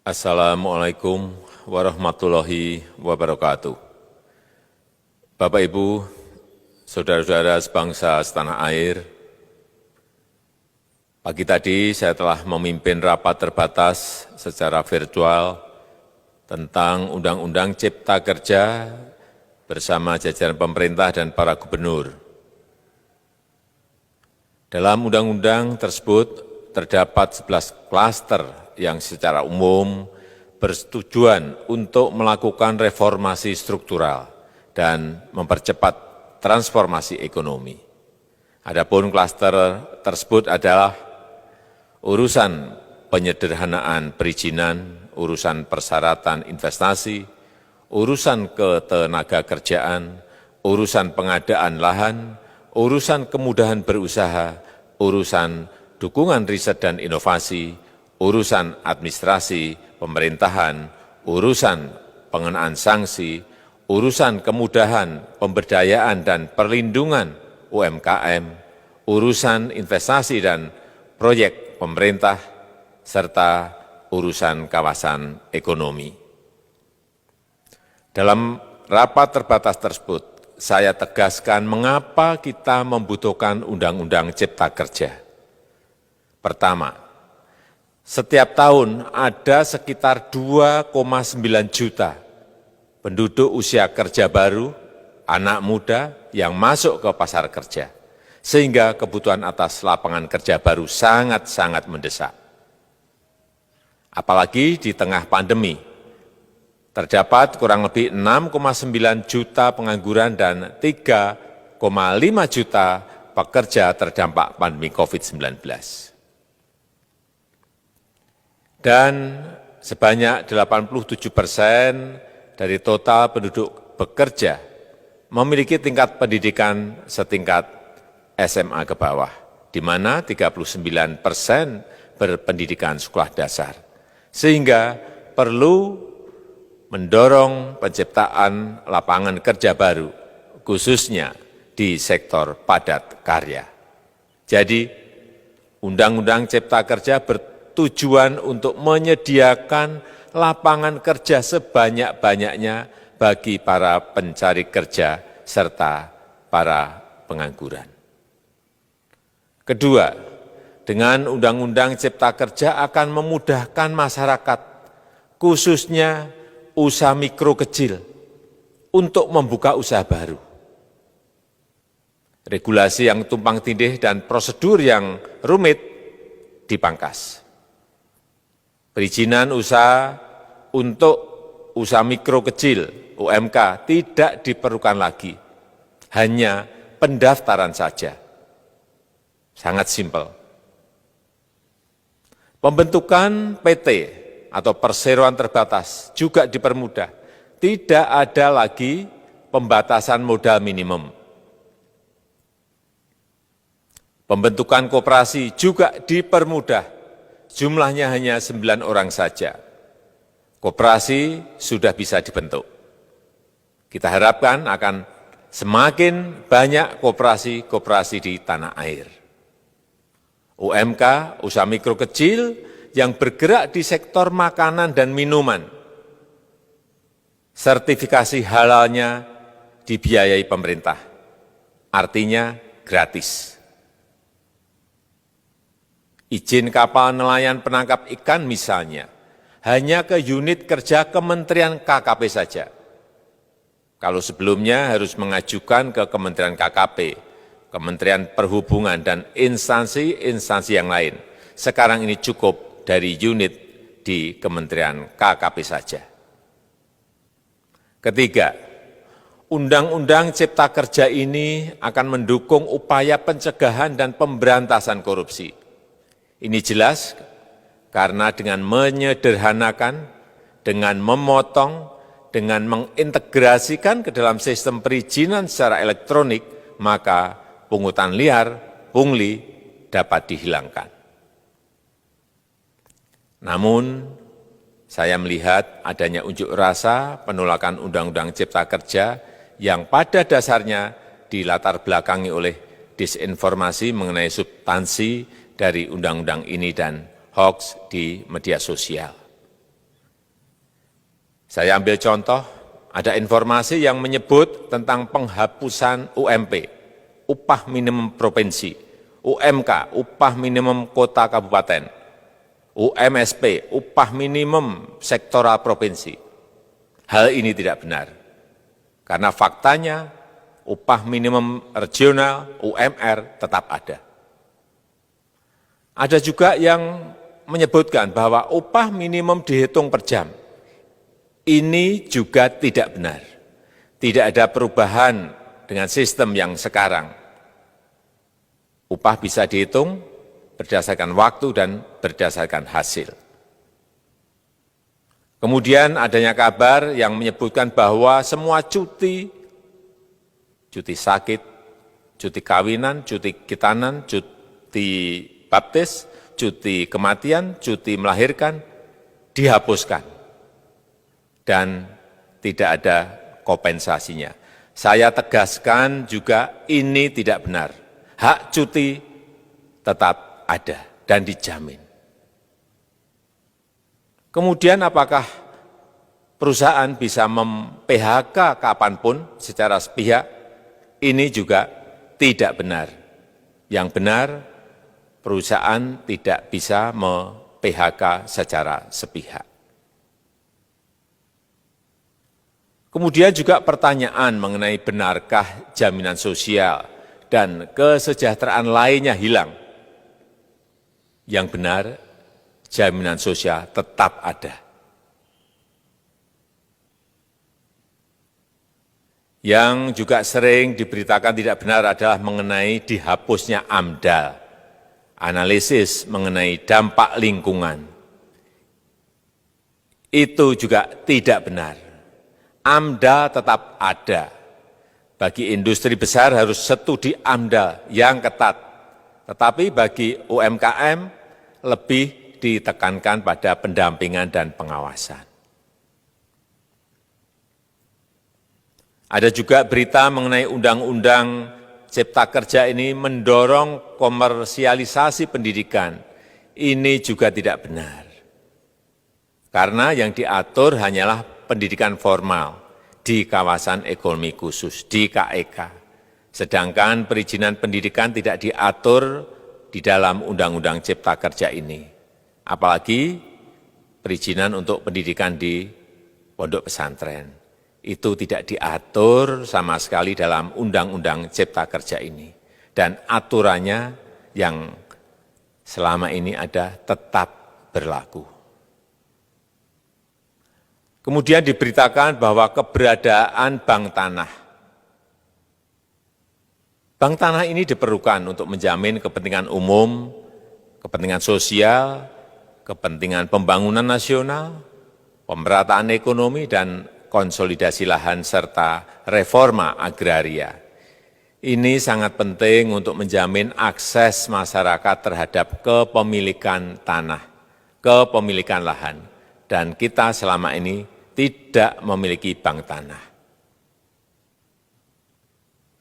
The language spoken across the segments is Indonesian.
Assalamualaikum warahmatullahi wabarakatuh. Bapak, Ibu, saudara-saudara sebangsa setanah air, pagi tadi saya telah memimpin rapat terbatas secara virtual tentang Undang-Undang Cipta Kerja bersama jajaran pemerintah dan para gubernur. Dalam undang-undang tersebut terdapat 11 klaster yang secara umum bertujuan untuk melakukan reformasi struktural dan mempercepat transformasi ekonomi. Adapun klaster tersebut adalah urusan penyederhanaan perizinan, urusan persyaratan investasi, urusan ketenagakerjaan, urusan pengadaan lahan, urusan kemudahan berusaha, urusan dukungan riset dan inovasi, urusan administrasi pemerintahan, urusan pengenaan sanksi, urusan kemudahan pemberdayaan dan perlindungan UMKM, urusan investasi dan proyek pemerintah, serta urusan kawasan ekonomi. Dalam rapat terbatas tersebut, saya tegaskan mengapa kita membutuhkan Undang-Undang Cipta Kerja. Pertama, setiap tahun ada sekitar 2,9 juta penduduk usia kerja baru, anak muda yang masuk ke pasar kerja, sehingga kebutuhan atas lapangan kerja baru sangat-sangat mendesak. Apalagi di tengah pandemi, terdapat kurang lebih 6,9 juta pengangguran dan 3,5 juta pekerja terdampak pandemi COVID-19. Dan sebanyak 87% dari total penduduk bekerja memiliki tingkat pendidikan setingkat SMA ke bawah, di mana 39% berpendidikan sekolah dasar. Sehingga perlu mendorong penciptaan lapangan kerja baru, khususnya di sektor padat karya. Jadi, Undang-Undang Cipta Kerja bertujuan untuk menyediakan lapangan kerja sebanyak-banyaknya bagi para pencari kerja serta para pengangguran. Kedua, dengan Undang-Undang Cipta Kerja akan memudahkan masyarakat, khususnya usaha mikro kecil, untuk membuka usaha baru. Regulasi yang tumpang tindih dan prosedur yang rumit dipangkas. Perizinan usaha untuk usaha mikro kecil UMK tidak diperlukan lagi, hanya pendaftaran saja. Sangat simpel. Pembentukan PT atau perseroan terbatas juga dipermudah. Tidak ada lagi pembatasan modal minimum. Pembentukan koperasi juga dipermudah. Jumlahnya hanya 9 orang saja. Koperasi sudah bisa dibentuk. Kita harapkan akan semakin banyak koperasi-koperasi di tanah air. UMK, usaha mikro kecil yang bergerak di sektor makanan dan minuman, sertifikasi halalnya dibiayai pemerintah, artinya gratis. Izin kapal nelayan penangkap ikan misalnya, hanya ke unit kerja Kementerian KKP saja. Kalau sebelumnya harus mengajukan ke Kementerian KKP, Kementerian Perhubungan, dan instansi-instansi yang lain. Sekarang ini cukup dari unit di Kementerian KKP saja. Ketiga, Undang-Undang Cipta Kerja ini akan mendukung upaya pencegahan dan pemberantasan korupsi. Ini jelas karena dengan menyederhanakan, dengan memotong, dengan mengintegrasikan ke dalam sistem perizinan secara elektronik, maka pungutan liar, pungli dapat dihilangkan. Namun, saya melihat adanya unjuk rasa penolakan Undang-Undang Cipta Kerja yang pada dasarnya dilatar belakangi oleh disinformasi mengenai substansi dari undang-undang ini dan hoax di media sosial. Saya ambil contoh, ada informasi yang menyebut tentang penghapusan UMP, upah minimum provinsi, UMK, upah minimum kota kabupaten, UMSP, upah minimum sektoral provinsi. Hal ini tidak benar, karena faktanya upah minimum regional, UMR, tetap ada. Ada juga yang menyebutkan bahwa upah minimum dihitung per jam. Ini juga tidak benar. Tidak ada perubahan dengan sistem yang sekarang. Upah bisa dihitung berdasarkan waktu dan berdasarkan hasil. Kemudian adanya kabar yang menyebutkan bahwa semua cuti sakit, cuti kawinan, cuti khitanan, cuti baptis, cuti kematian, cuti melahirkan, dihapuskan. Dan tidak ada kompensasinya. Saya tegaskan juga ini tidak benar. Hak cuti tetap ada dan dijamin. Kemudian apakah perusahaan bisa mem-PHK kapanpun secara sepihak? Ini juga tidak benar. Yang benar, perusahaan tidak bisa me-PHK secara sepihak. Kemudian juga pertanyaan mengenai benarkah jaminan sosial dan kesejahteraan lainnya hilang. Yang benar, jaminan sosial tetap ada. Yang juga sering diberitakan tidak benar adalah mengenai dihapusnya AMDAL, analisis mengenai dampak lingkungan. Itu juga tidak benar. AMDAL tetap ada. Bagi industri besar harus studi AMDAL yang ketat. Tetapi bagi UMKM lebih ditekankan pada pendampingan dan pengawasan. Ada juga berita mengenai Undang-Undang Cipta Kerja ini mendorong komersialisasi pendidikan. Ini juga tidak benar. Karena yang diatur hanyalah pendidikan formal di kawasan ekonomi khusus, di KEK. Sedangkan perizinan pendidikan tidak diatur di dalam Undang-Undang Cipta Kerja ini. Apalagi perizinan untuk pendidikan di pondok pesantren. Itu tidak diatur sama sekali dalam Undang-Undang Cipta Kerja ini. Dan aturannya yang selama ini ada tetap berlaku. Kemudian diberitakan bahwa keberadaan bank tanah. Bank tanah ini diperlukan untuk menjamin kepentingan umum, kepentingan sosial, kepentingan pembangunan nasional, pemerataan ekonomi, dan konsolidasi lahan serta reforma agraria. Ini sangat penting untuk menjamin akses masyarakat terhadap kepemilikan tanah, kepemilikan lahan. Dan kita selama ini tidak memiliki bank tanah.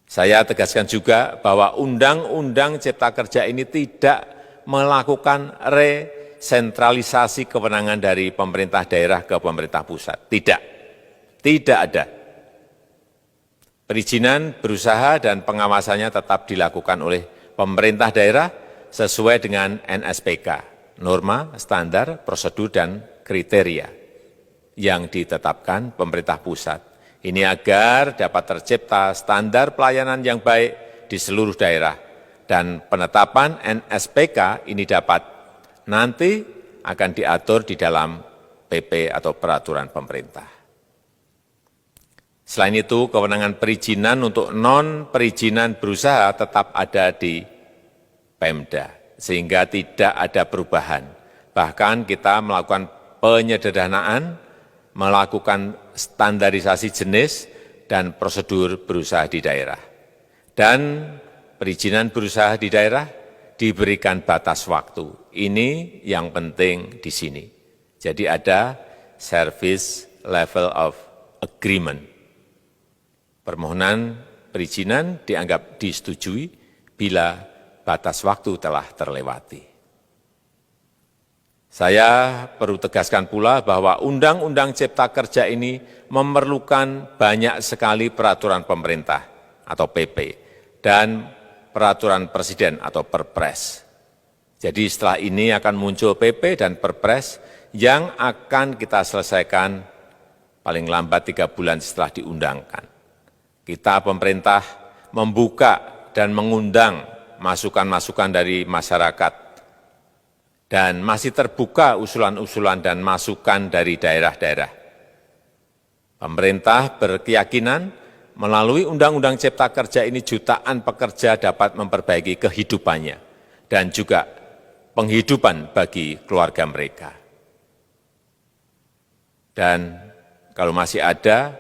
Saya tegaskan juga bahwa Undang-Undang Cipta Kerja ini tidak melakukan resentralisasi kewenangan dari pemerintah daerah ke pemerintah pusat. Tidak ada. Perizinan berusaha dan pengawasannya tetap dilakukan oleh pemerintah daerah sesuai dengan NSPK, norma, standar, prosedur, dan kriteria yang ditetapkan pemerintah pusat. Ini agar dapat tercipta standar pelayanan yang baik di seluruh daerah. Dan penetapan NSPK ini dapat nanti akan diatur di dalam PP atau peraturan pemerintah. Selain itu, kewenangan perizinan untuk non-perizinan berusaha tetap ada di Pemda, sehingga tidak ada perubahan. Bahkan kita melakukan penyederhanaan, melakukan standarisasi jenis dan prosedur berusaha di daerah. Dan perizinan berusaha di daerah diberikan batas waktu. Ini yang penting di sini. Jadi ada service level of agreement. Permohonan perizinan dianggap disetujui bila batas waktu telah terlewati. Saya perlu tegaskan pula bahwa Undang-Undang Cipta Kerja ini memerlukan banyak sekali peraturan pemerintah atau PP dan peraturan presiden atau Perpres. Jadi setelah ini akan muncul PP dan Perpres yang akan kita selesaikan paling lambat 3 bulan setelah diundangkan. Kita pemerintah membuka dan mengundang masukan-masukan dari masyarakat dan masih terbuka usulan-usulan dan masukan dari daerah-daerah. Pemerintah berkeyakinan melalui Undang-Undang Cipta Kerja ini jutaan pekerja dapat memperbaiki kehidupannya dan juga penghidupan bagi keluarga mereka. Dan kalau masih ada,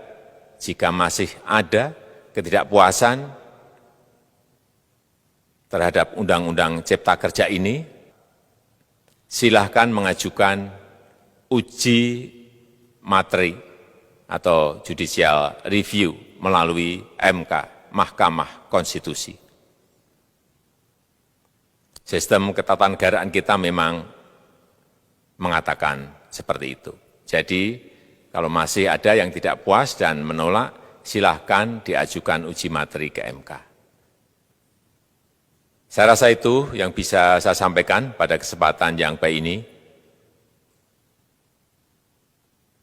jika masih ada ketidakpuasan terhadap Undang-Undang Cipta Kerja ini, silahkan mengajukan uji materi atau judicial review melalui MK, Mahkamah Konstitusi. Sistem ketatanegaraan kita memang mengatakan seperti itu. Jadi, kalau masih ada yang tidak puas dan menolak, silahkan diajukan uji materi ke MK. Saya rasa itu yang bisa saya sampaikan pada kesempatan yang baik ini.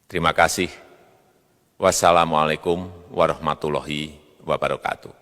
Terima kasih. Wassalamualaikum warahmatullahi wabarakatuh.